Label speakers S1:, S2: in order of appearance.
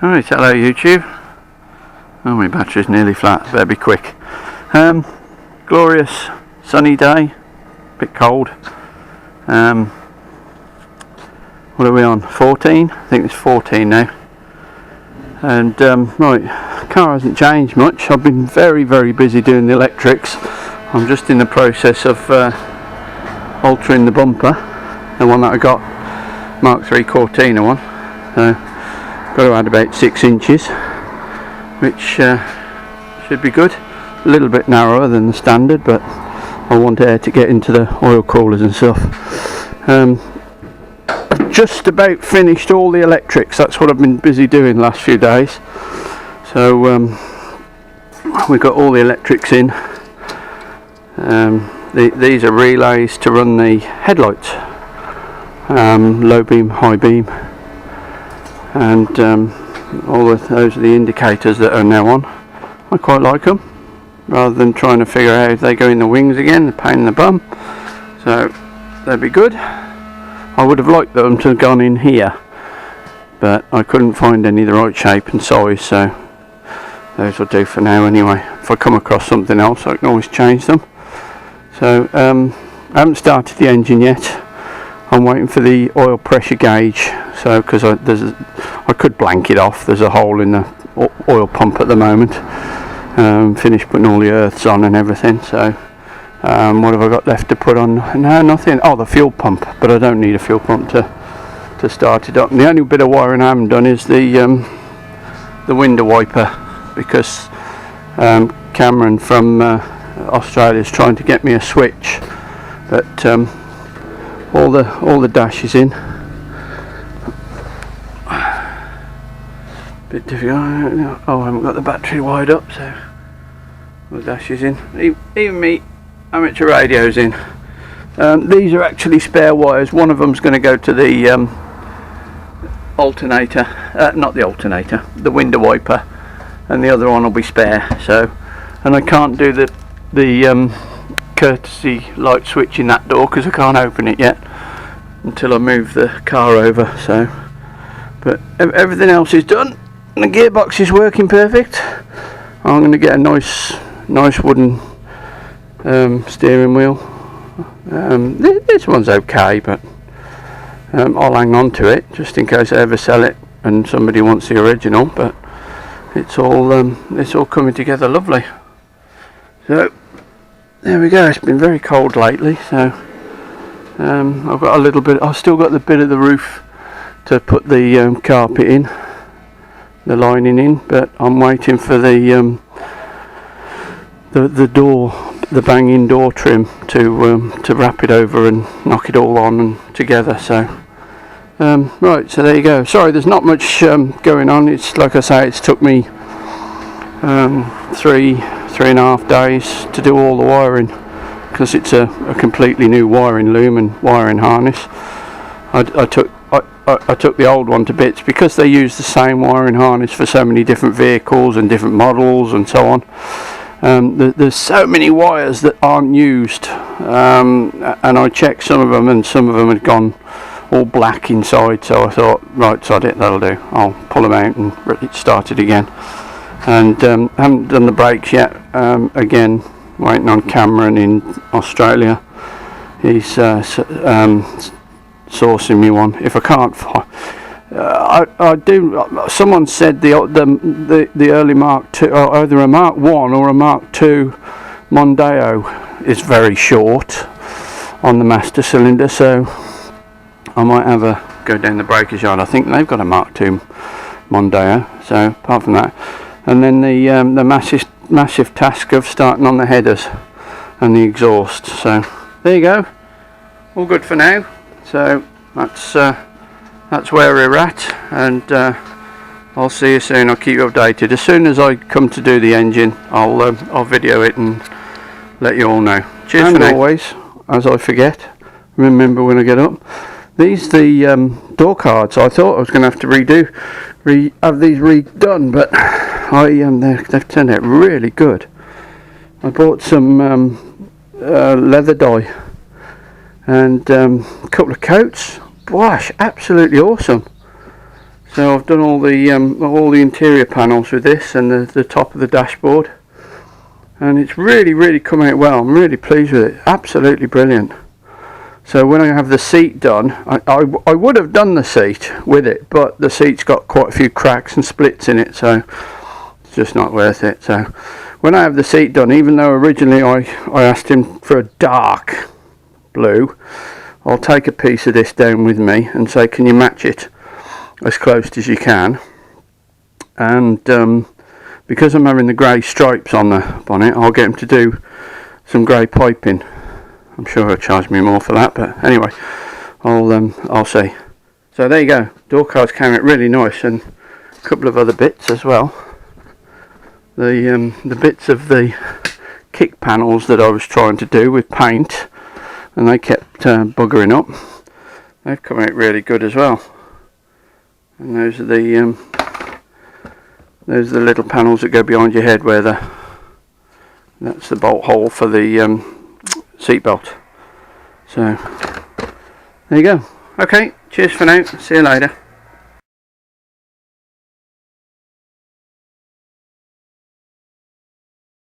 S1: Alright, hello YouTube. Oh, my battery's nearly flat, better be quick. Glorious sunny day, bit cold. What are we on? 14? I think it's 14 now. And right, car hasn't changed much. I've been very busy doing the electrics. I'm just in the process of altering the bumper, the one that I got, Mark III Cortina one. So got to add about 6 inches, which should be good. A little bit narrower than the standard, but I want air to get into the oil coolers and stuff. I've just about finished all the electrics. That's what I've been busy doing the last few days. So we've got all the electrics in. These are relays to run the headlights, low beam, high beam, and those are the indicators that are now on. I quite like them, rather than trying to figure out if they go in the wings again, the pain in the bum. So they'd be good. I would have liked them to have gone in here, but I couldn't find any the right shape and size, so those will do for now anyway. If I come across something else, I can always change them. So I haven't started the engine yet. I'm waiting for the oil pressure gauge, so because I could blank it off. There's a hole in the oil pump at the moment. Finished putting all the earths on and everything. So what have I got left to put on? No, nothing. Oh, the fuel pump, but I don't need a fuel pump to start it up. And the only bit of wiring I haven't done is the window wiper, because Cameron from Australia is trying to get me a switch, but all the dash is in. Bit difficult. Oh, I haven't got the battery wired up, so the dash is in. Even me amateur radio's in. These are actually spare wires. One of them's going to go to the alternator, not the alternator, the window wiper, and the other one will be spare. So, and I can't do the courtesy light switch in that door because I can't open it yet until I move the car over. So, but everything else is done, and the gearbox is working perfect. I'm going to get a nice wooden steering wheel. This one's okay, but I'll hang on to it just in case I ever sell it and somebody wants the original. But it's all coming together lovely. So there we go. It's been very cold lately, so I've got a little bit. I've still got the bit of the roof to put the carpet in, the lining in, but I'm waiting for the door, the bang-in door trim to wrap it over and knock it all on and together. So right, so there you go. Sorry, there's not much going on. It's like I say, it's took me 3.5 days to do all the wiring, because it's a completely new wiring loom and wiring harness. I took the old one to bits because they use the same wiring harness for so many different vehicles and different models and so on. There's so many wires that aren't used, and I checked some of them, and some of them had gone all black inside, so I thought, right, sod it, that'll do. I'll pull them out and start it again. And haven't done the brakes yet. Again, waiting on Cameron in Australia. He's sourcing me one. If I can't find, I do. Someone said the early Mark II, or either a Mark I or a Mark II Mondeo is very short on the master cylinder, so I might have a go down the breakers yard. I think they've got a Mark II Mondeo. So apart from that, and then the massive task of starting on the headers and the exhaust. So there you go, all good for now. So that's where we're at, and I'll see you soon. I'll keep you updated. As soon as I come to do the engine, I'll video it and let you all know. Cheers. And for now, always, as I forget, remember when I get up, these the door cards. I thought I was going to have to have these redone, but they've turned out really good. I bought some leather dye and a couple of coats. Gosh, absolutely awesome. So I've done all the interior panels with this, and the top of the dashboard, and it's really come out well. I'm really pleased with it. Absolutely brilliant. So when I have the seat done, I would have done the seat with it, but the seat's got quite a few cracks and splits in it, so it's just not worth it. So when I have the seat done, even though originally I asked him for a dark blue, I'll take a piece of this down with me and say, can you match it as close as you can? And because I'm having the grey stripes on the bonnet, I'll get him to do some grey piping. I'm sure he'll charge me more for that, but anyway, I'll see. So there you go. Door cards came out really nice, and a couple of other bits as well. The bits of the kick panels that I was trying to do with paint, and they kept buggering up. They've come out really good as well. And those are the little panels that go behind your head, where that's the bolt hole for the seat belt. So there you go. Okay, cheers for now. See you later.